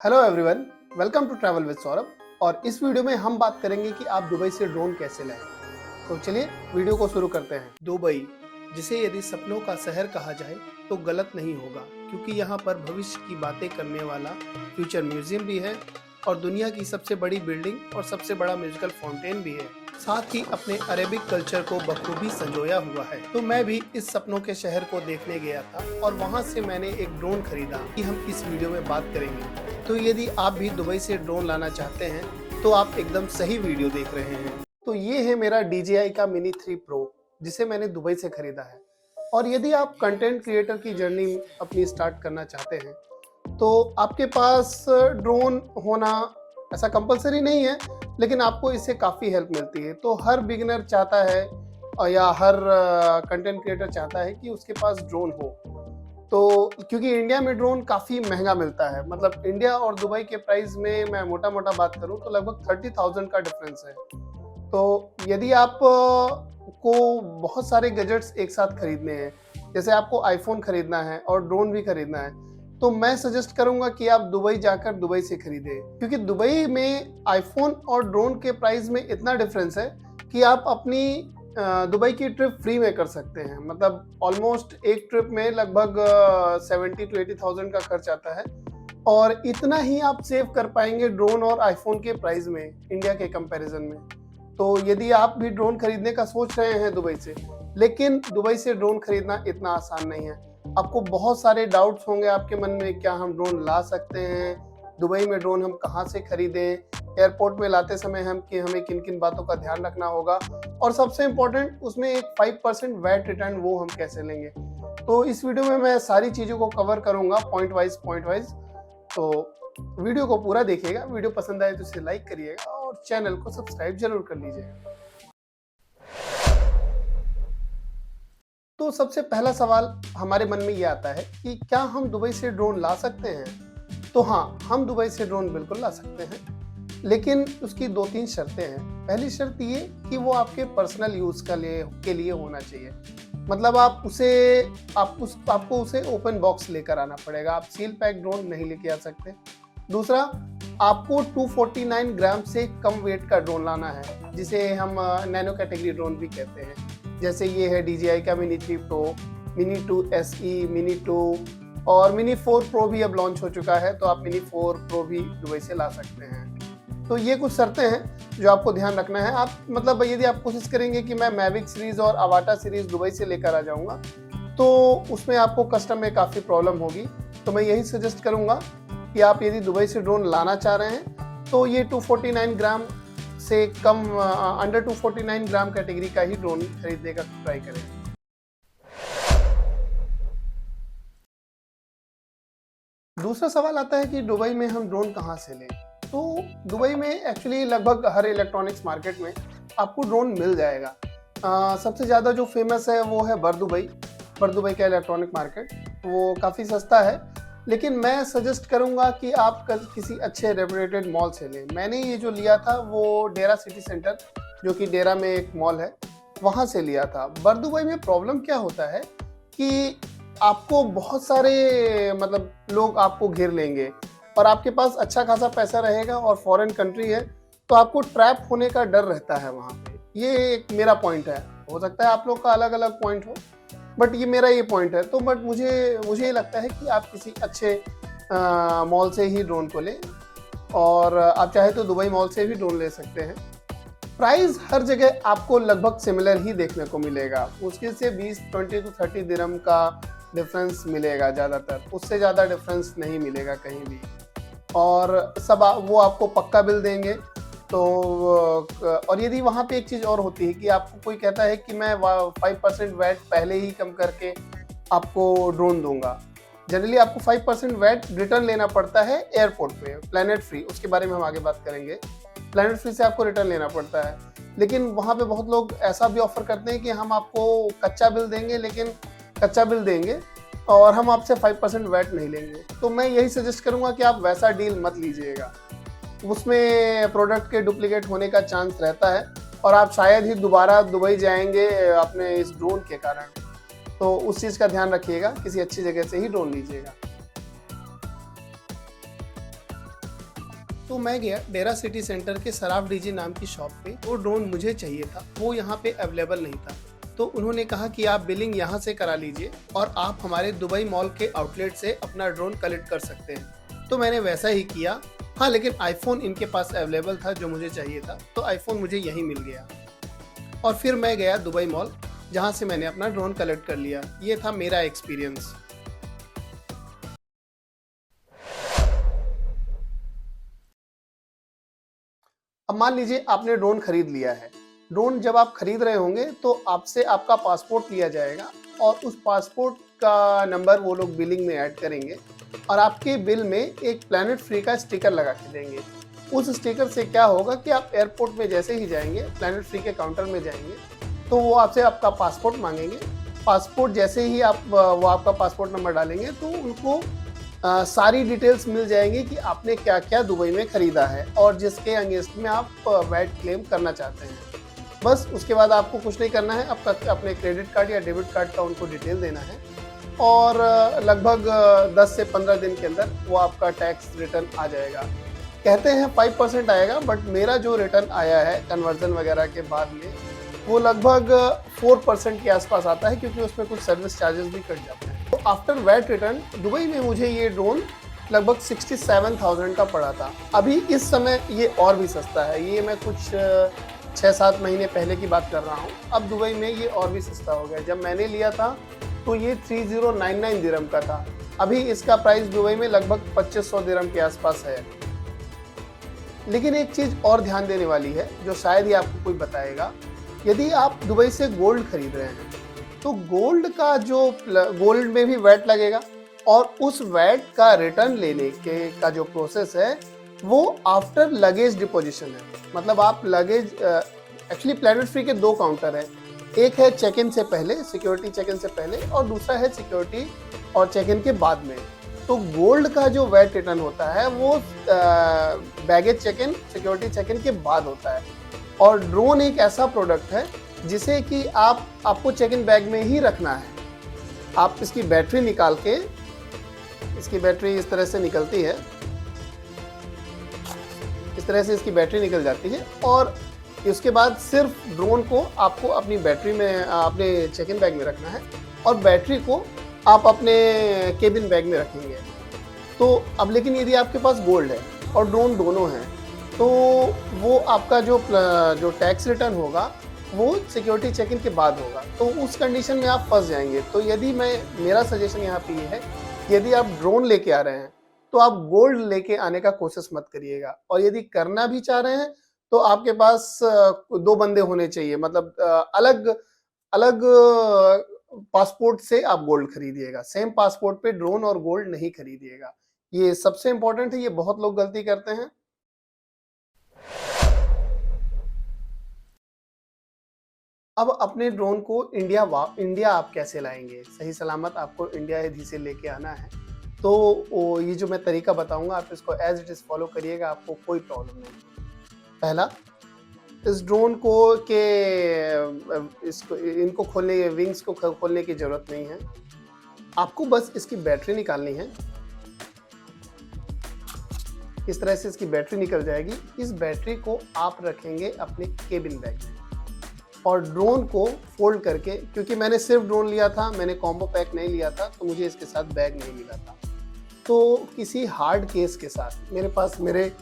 Hello everyone, welcome to travel with Saurabh. और इस video में हम बात करेंगे कि आप दुबई से ड्रोन कैसे लाएं। तो चलिए वीडियो को शुरू करते हैं। दुबई, जिसे यदि सपनों का शहर कहा जाए तो गलत नहीं होगा, क्योंकि यहाँ पर भविष्य की बातें करने वाला फ्यूचर म्यूजियम भी है और दुनिया की सबसे बड़ी बिल्डिंग और सबसे बड़ा म्यूजिकल फाउंटेन भी है। साथ ही अपने अरेबिक कल्चर को बखूबी संजोया हुआ है। तो मैं भी इस सपनों के शहर को देखने गया था और वहाँ से मैंने एक ड्रोन खरीदा कि हम इस वीडियो में बात करेंगे। तो यदि आप भी दुबई से ड्रोन लाना चाहते हैं तो आप एकदम सही वीडियो देख रहे हैं। तो ये है मेरा DJI का मिनी 3 Pro, जिसे मैंने दुबई से खरीदा है। और यदि आप कंटेंट क्रिएटर की जर्नी अपनी स्टार्ट करना चाहते हैं तो आपके पास ड्रोन होना ऐसा कंपलसरी नहीं है, लेकिन आपको इससे काफ़ी हेल्प मिलती है। तो हर बिगिनर चाहता है या हर कंटेंट क्रिएटर चाहता है कि उसके पास ड्रोन हो। तो क्योंकि इंडिया में ड्रोन काफ़ी महंगा मिलता है, मतलब इंडिया और दुबई के प्राइस में मैं मोटा मोटा बात करूं तो लगभग 30,000 का डिफरेंस है। तो यदि आप को बहुत सारे गैजेट्स एक साथ खरीदने हैं, जैसे आपको आईफोन खरीदना है और ड्रोन भी खरीदना है, तो मैं सजेस्ट करूंगा कि आप दुबई जाकर दुबई से खरीदें, क्योंकि दुबई में आईफोन और ड्रोन के प्राइस में इतना डिफरेंस है कि आप अपनी दुबई की ट्रिप फ्री में कर सकते हैं। मतलब ऑलमोस्ट एक ट्रिप में लगभग 70 to 80,000 का खर्च आता है और इतना ही आप सेव कर पाएंगे ड्रोन और आईफोन के प्राइस में इंडिया के कंपैरिजन में। तो यदि आप भी ड्रोन खरीदने का सोच रहे हैं दुबई से, लेकिन दुबई से ड्रोन खरीदना इतना आसान नहीं है। आपको बहुत सारे डाउट्स होंगे आपके मन में, क्या हम ड्रोन ला सकते हैं, दुबई में ड्रोन हम कहाँ से खरीदें, एयरपोर्ट में लाते समय हमें किन किन बातों का ध्यान रखना होगा, और सबसे इम्पोर्टेंट उसमें एक 5% वैट रिटर्न वो हम कैसे लेंगे। तो इस वीडियो में मैं सारी चीज़ों को कवर करूँगा पॉइंट वाइज। तो वीडियो को पूरा देखिएगा। वीडियो पसंद आए तो इसे लाइक करिएगा और चैनल को सब्सक्राइब जरूर कर लीजिएगा। तो सबसे पहला सवाल हमारे मन में ये आता है कि क्या हम दुबई से ड्रोन ला सकते हैं। तो हाँ, हम दुबई से ड्रोन बिल्कुल ला सकते हैं, लेकिन उसकी 2-3 शर्तें हैं। पहली शर्त ये कि वो आपके पर्सनल यूज़ के लिए होना चाहिए। मतलब आपको उसे ओपन बॉक्स लेकर आना पड़ेगा। आप सील पैक ड्रोन नहीं लेके आ सकते। दूसरा, आपको 249 ग्राम से कम वेट का ड्रोन लाना है, जिसे हम नैनो कैटेगरी ड्रोन भी कहते हैं। जैसे ये है DJI का mini 3 Pro, mini 2 SE, mini 2 और मिनी 4 Pro भी अब लॉन्च हो चुका है। तो आप मिनी 4 Pro भी दुबई से ला सकते हैं। तो ये कुछ शर्तें हैं जो आपको ध्यान रखना है। आप मतलब यदि आप कोशिश करेंगे कि मैं मैविक सीरीज़ और अवाटा सीरीज़ दुबई से लेकर आ जाऊंगा, तो उसमें आपको कस्टम में काफ़ी प्रॉब्लम होगी। तो मैं यही सजेस्ट करूंगा कि आप यदि दुबई से ड्रोन लाना चाह रहे हैं तो ये 249 ग्राम से कम, अंडर 249 ग्राम कैटेगरी का ही ड्रोन खरीदने का ट्राई करें। दूसरा सवाल आता है कि दुबई में हम ड्रोन कहाँ से लें। तो दुबई में एक्चुअली लगभग हर इलेक्ट्रॉनिक्स मार्केट में आपको ड्रोन मिल जाएगा। सबसे ज़्यादा जो फेमस है वो है बरदुबई का इलेक्ट्रॉनिक मार्केट। वो काफ़ी सस्ता है, लेकिन मैं सजेस्ट करूंगा कि आप किसी अच्छे रेपुटेड मॉल से लें। मैंने ये जो लिया था वो डेरा सिटी सेंटर, जो कि डेरा में एक मॉल है, वहाँ से लिया था। बरदुबई में प्रॉब्लम क्या होता है कि आपको बहुत सारे मतलब लोग आपको घेर लेंगे और आपके पास अच्छा खासा पैसा रहेगा और फॉरेन कंट्री है, तो आपको ट्रैप होने का डर रहता है वहाँ पे। ये एक मेरा पॉइंट है, हो सकता है आप लोग का अलग अलग पॉइंट हो, बट ये मेरा ये पॉइंट है। तो बट मुझे ये लगता है कि आप किसी अच्छे मॉल से ही ड्रोन को लें, और आप चाहे तो दुबई मॉल से भी ड्रोन ले सकते हैं। प्राइस हर जगह आपको लगभग सिमिलर ही देखने को मिलेगा। मुश्किल से 20 to 30 दिरहम का डिफरेंस मिलेगा ज़्यादातर, उससे ज़्यादा डिफरेंस नहीं मिलेगा कहीं भी। और सब वो आपको पक्का बिल देंगे। तो और यदि वहाँ पे एक चीज़ और होती है कि आपको कोई कहता है कि मैं 5% वैट पहले ही कम करके आपको ड्रोन दूंगा। जनरली आपको 5% वैट रिटर्न लेना पड़ता है एयरपोर्ट पे, प्लैनेट फ्री, उसके बारे में हम आगे बात करेंगे। प्लैनेट फ्री से आपको रिटर्न लेना पड़ता है, लेकिन वहाँ पे बहुत लोग ऐसा भी ऑफर करते हैं कि हम आपको कच्चा बिल देंगे और हम आपसे 5% वैट नहीं लेंगे। तो मैं यही सजेस्ट करूँगा कि आप वैसा डील मत लीजिएगा। उसमें प्रोडक्ट के डुप्लीकेट होने का चांस रहता है और आप शायद ही दोबारा दुबई जाएंगे अपने इस ड्रोन के कारण। तो उस चीज़ का ध्यान रखिएगा, किसी अच्छी जगह से ही ड्रोन लीजिएगा। तो मैं गया डेरा सिटी सेंटर के सराफ डीजी नाम की शॉप पे। वो ड्रोन मुझे चाहिए था, वो यहाँ पे अवेलेबल नहीं था। तो उन्होंने कहा कि आप बिलिंग यहाँ से करा लीजिए और आप हमारे दुबई मॉल के आउटलेट से अपना ड्रोन कलेक्ट कर सकते हैं। तो मैंने वैसा ही किया। हाँ, लेकिन आईफोन इनके पास अवेलेबल था जो मुझे चाहिए था, तो आईफोन मुझे यहीं मिल गया। और फिर मैं गया दुबई मॉल, जहाँ से मैंने अपना ड्रोन कलेक्ट कर लिया। ये था मेरा एक्सपीरियंस। अब मान लीजिए आपने ड्रोन खरीद लिया है। ड्रोन जब आप खरीद रहे होंगे तो आपसे आपका पासपोर्ट लिया जाएगा और उस पासपोर्ट का नंबर वो लोग बिलिंग में ऐड करेंगे और आपके बिल में एक प्लैनेट फ्री का स्टिकर लगा के देंगे। उस स्टिकर से क्या होगा कि आप एयरपोर्ट में जैसे ही जाएंगे, प्लैनेट फ्री के काउंटर में जाएंगे, तो वो आपसे आपका पासपोर्ट मांगेंगे। पासपोर्ट जैसे ही वो आपका पासपोर्ट नंबर डालेंगे तो उनको सारी डिटेल्स मिल जाएंगी कि आपने क्या क्या दुबई में खरीदा है और जिसके अगेंस्ट में आप वैट क्लेम करना चाहते हैं। बस उसके बाद आपको कुछ नहीं करना है, आपका अपने क्रेडिट कार्ड या डेबिट कार्ड का उनको डिटेल देना है और लगभग 10 से 15 दिन के अंदर वो आपका टैक्स रिटर्न आ जाएगा। कहते हैं 5% आएगा, बट मेरा जो रिटर्न आया है कन्वर्जन वगैरह के बाद में वो लगभग 4% के आसपास आता है, क्योंकि उसमें कुछ सर्विस चार्जेस भी कट जाते हैं। तो आफ्टर वैट रिटर्न दुबई में मुझे ये ड्रोन लगभग 67,000 का पड़ा था। अभी इस समय ये और भी सस्ता है। ये मैं कुछ 6-7 महीने पहले की बात कर रहा हूँ। अब दुबई में ये और भी सस्ता हो गया। जब मैंने लिया था तो ये 3099 दिरहम का था। अभी इसका प्राइस दुबई में लगभग 2500 दिरहम के आसपास है। लेकिन एक चीज़ और ध्यान देने वाली है जो शायद ही आपको कोई बताएगा। यदि आप दुबई से गोल्ड खरीद रहे हैं तो गोल्ड में भी वैट लगेगा और उस वैट का रिटर्न लेने का जो प्रोसेस है वो आफ्टर लगेज डिपोजिशन है। मतलब आप लगेज एक्चुअली प्लैनेट फ्री के 2 काउंटर हैं। एक है चेक इन से पहले, सिक्योरिटी चेक इन से पहले, और दूसरा है सिक्योरिटी और चेक इन के बाद में। तो गोल्ड का जो वैट रिटर्न होता है वो baggage check in, security check in के बाद होता है। और ड्रोन एक ऐसा प्रोडक्ट है जिसे कि आपको चेक इन बैग में ही रखना है। आप इसकी बैटरी निकाल के, इसकी बैटरी इस तरह से निकलती है, इस तरह से इसकी बैटरी निकल जाती है और उसके बाद सिर्फ ड्रोन को आपको अपनी बैटरी में, अपने चेक इन बैग में रखना है और बैटरी को आप अपने केबिन बैग में रखेंगे। तो अब लेकिन यदि आपके पास गोल्ड है और ड्रोन दोनों हैं तो वो आपका जो टैक्स रिटर्न होगा वो सिक्योरिटी चेक इन के बाद होगा। तो उस कंडीशन में आप फंस जाएंगे। तो यदि मेरा सजेशन यहाँ पे ये है, यदि आप ड्रोन लेके आ रहे हैं तो आप गोल्ड लेके आने का कोशिश मत करिएगा। और यदि करना भी चाह रहे हैं तो आपके पास 2 बंदे होने चाहिए। मतलब अलग अलग पासपोर्ट से आप गोल्ड खरीदिएगा। सेम पासपोर्ट पे ड्रोन और गोल्ड नहीं खरीदिएगा। ये सबसे इंपॉर्टेंट है। ये बहुत लोग गलती करते हैं। अब अपने ड्रोन को इंडिया आप कैसे लाएंगे? सही सलामत आपको इंडिया यदि से लेके आना है तो ये जो मैं तरीका बताऊंगा आप इसको एज इट इज फॉलो करिएगा, आपको कोई प्रॉब्लम नहीं। पहला, इस ड्रोन को इनको खोलने, विंग्स को खोलने की जरूरत नहीं है। आपको बस इसकी बैटरी निकालनी है। इस तरह से इसकी बैटरी निकल जाएगी। इस बैटरी को आप रखेंगे अपने केबिन बैग में और ड्रोन को फोल्ड करके, क्योंकि मैंने सिर्फ ड्रोन लिया था, मैंने कॉम्बो पैक नहीं लिया था, तो मुझे इसके साथ बैग नहीं मिला था। तो किसी हार्ड केस के साथ, मेरे पास मेरे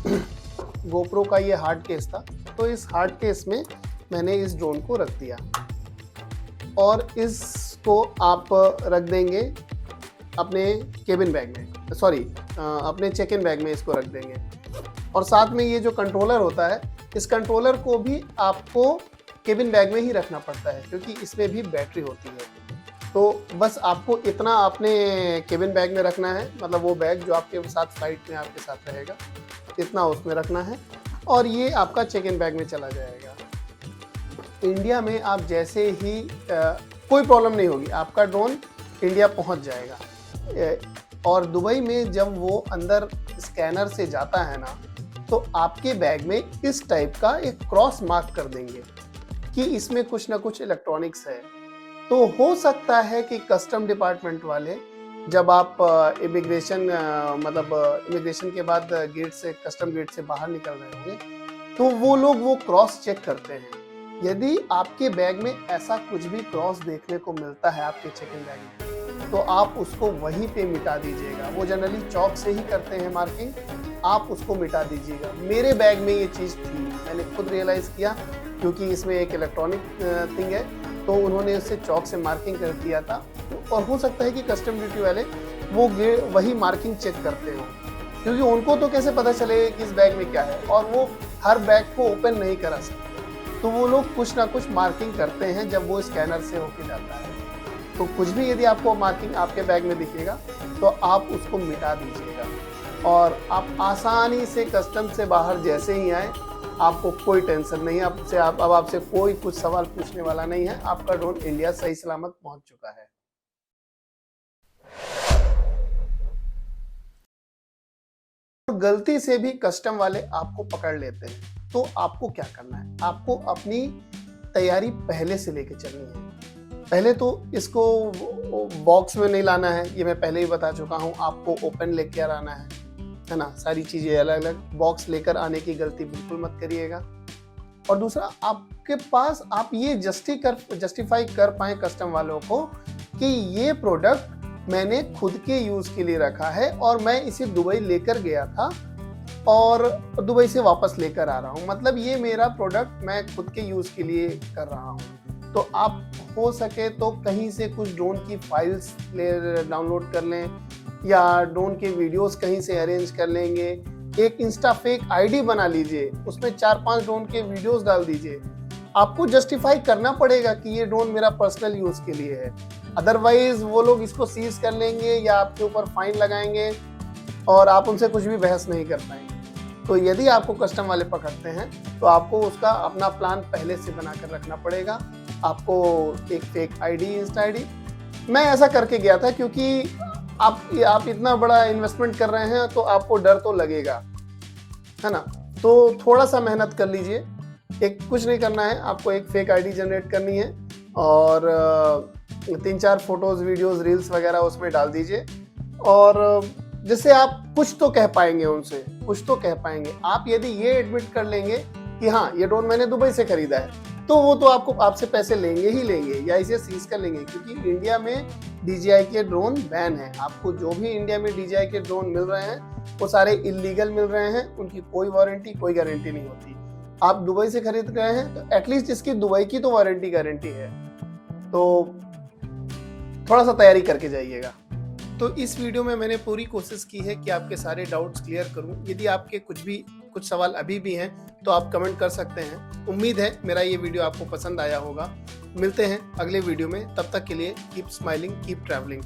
गोप्रो का ये हार्ड केस था, तो इस हार्ड केस में मैंने इस ड्रोन को रख दिया और इसको आप रख देंगे अपने केबिन बैग में, अपने चेक इन बैग में इसको रख देंगे। और साथ में ये जो कंट्रोलर होता है, इस कंट्रोलर को भी आपको केबिन बैग में ही रखना पड़ता है क्योंकि इसमें भी बैटरी होती है। तो बस आपको इतना अपने केबिन बैग में रखना है, मतलब वो बैग जो आपके साथ फ्लाइट में आपके साथ रहेगा, इतना उसमें रखना है और ये आपका चेक इन बैग में चला जाएगा। इंडिया में आप जैसे ही कोई प्रॉब्लम नहीं होगी, आपका ड्रोन इंडिया पहुंच जाएगा। और दुबई में जब वो अंदर स्कैनर से जाता है ना, तो आपके बैग में इस टाइप का एक क्रॉस मार्क कर देंगे कि इसमें कुछ ना कुछ इलेक्ट्रॉनिक्स है। तो हो सकता है कि कस्टम डिपार्टमेंट वाले जब आप इमिग्रेशन इमिग्रेशन के बाद गेट से, कस्टम गेट से बाहर निकल रहे होंगे, तो वो लोग वो क्रॉस चेक करते हैं। यदि आपके बैग में ऐसा कुछ भी क्रॉस देखने को मिलता है आपके चेक इन बैग में, तो आप उसको वहीं पे मिटा दीजिएगा। वो जनरली चौक से ही करते हैं मार्किंग, आप उसको मिटा दीजिएगा। मेरे बैग में ये चीज़ थी, मैंने खुद रियलाइज़ किया, क्योंकि इसमें एक इलेक्ट्रॉनिक थिंग है, तो उन्होंने उससे चौक से मार्किंग कर दिया था। और हो सकता है कि कस्टम ड्यूटी वाले वो वही मार्किंग चेक करते हो, क्योंकि उनको तो कैसे पता चलेगा कि इस बैग में क्या है, और वो हर बैग को ओपन नहीं करा सकते, तो वो लोग कुछ ना कुछ मार्किंग करते हैं जब वो स्कैनर से होके जाता है। तो कुछ भी यदि आपको मार्किंग आपके बैग में दिखेगा तो आप उसको मिटा दीजिएगा, और आप आसानी से कस्टम से बाहर जैसे ही आए, आपको कोई टेंशन नहीं है। अब आपसे कोई कुछ सवाल पूछने वाला नहीं है। आपका ड्रोन इंडिया सही सलामत पहुंच चुका है। गलती से भी कस्टम वाले आपको पकड़ लेते हैं, तो आपको क्या करना है? आपको अपनी तैयारी पहले से लेके चलनी है। पहले तो इसको बॉक्स में नहीं लाना है, ये मैं पहले ही बता चुका हूँ। आपको ओपन लेकर आना है ना। सारी चीजें अलग अलग, बॉक्स लेकर आने की गलती बिल्कुल मत करिएगा। और दूसरा, आपके पास आप ये जस्टिफाई कर पाए कस्टम वालों को कि ये प्रोडक्ट मैंने खुद के यूज के लिए रखा है, और मैं इसे दुबई लेकर गया था और दुबई से वापस लेकर आ रहा हूँ, मतलब ये मेरा प्रोडक्ट मैं खुद के यूज के लिए कर रहा हूँ। तो आप हो सके तो कहीं से कुछ ड्रोन की फाइल्स डाउनलोड कर लें, या ड्रोन के वीडियोस कहीं से अरेंज कर लेंगे। एक इंस्टा फेक आईडी बना लीजिए, उसमें 4-5 ड्रोन के वीडियोस डाल दीजिए। आपको जस्टिफाई करना पड़ेगा कि ये ड्रोन मेरा पर्सनल यूज के लिए है, अदरवाइज वो लोग इसको सीज कर लेंगे या आपके ऊपर फाइन लगाएंगे, और आप उनसे कुछ भी बहस नहीं कर पाएंगे। तो यदि आपको कस्टम वाले पकड़ते हैं, तो आपको उसका अपना प्लान पहले से बनाकर रखना पड़ेगा। आपको एक फेक आईडी, इंस्टा आईडी, मैं ऐसा करके गया था, क्योंकि आप इतना बड़ा इन्वेस्टमेंट कर रहे हैं तो आपको डर तो लगेगा, है ना। तो थोड़ा सा मेहनत कर लीजिए। कुछ नहीं करना है, आपको एक फेक आईडी जनरेट करनी है, और 3-4 फोटोज, वीडियोस, रील्स वगैरह उसमें डाल दीजिए, और जिससे आप कुछ तो कह पाएंगे उनसे, कुछ तो कह पाएंगे। आप यदि ये एडमिट कर लेंगे कि हाँ, ये ड्रोन मैंने दुबई से खरीदा है, तो वो तो आपसे पैसे लेंगे ही लेंगे, या इसे सीज कर लेंगे, क्योंकि इंडिया में DJI के ड्रोन बैन है। आपको जो भी इंडिया में DJI के ड्रोन मिल रहे हैं वो सारे इलीगल मिल रहे हैं, उनकी कोई वारंटी, कोई गारंटी नहीं होती। आप दुबई से खरीद रहे हैं तो एटलीस्ट इसकी दुबई की तो वारंटी गारंटी है। तो थोड़ा सा तैयारी करके जाइएगा। तो इस वीडियो में मैंने पूरी कोशिश की है कि आपके सारे डाउट्स क्लियर करूं। यदि आपके कुछ सवाल अभी भी हैं तो आप कमेंट कर सकते हैं। उम्मीद है मेरा ये वीडियो आपको पसंद आया होगा। मिलते हैं अगले वीडियो में, तब तक के लिए कीप स्माइलिंग, कीप ट्रैवलिंग।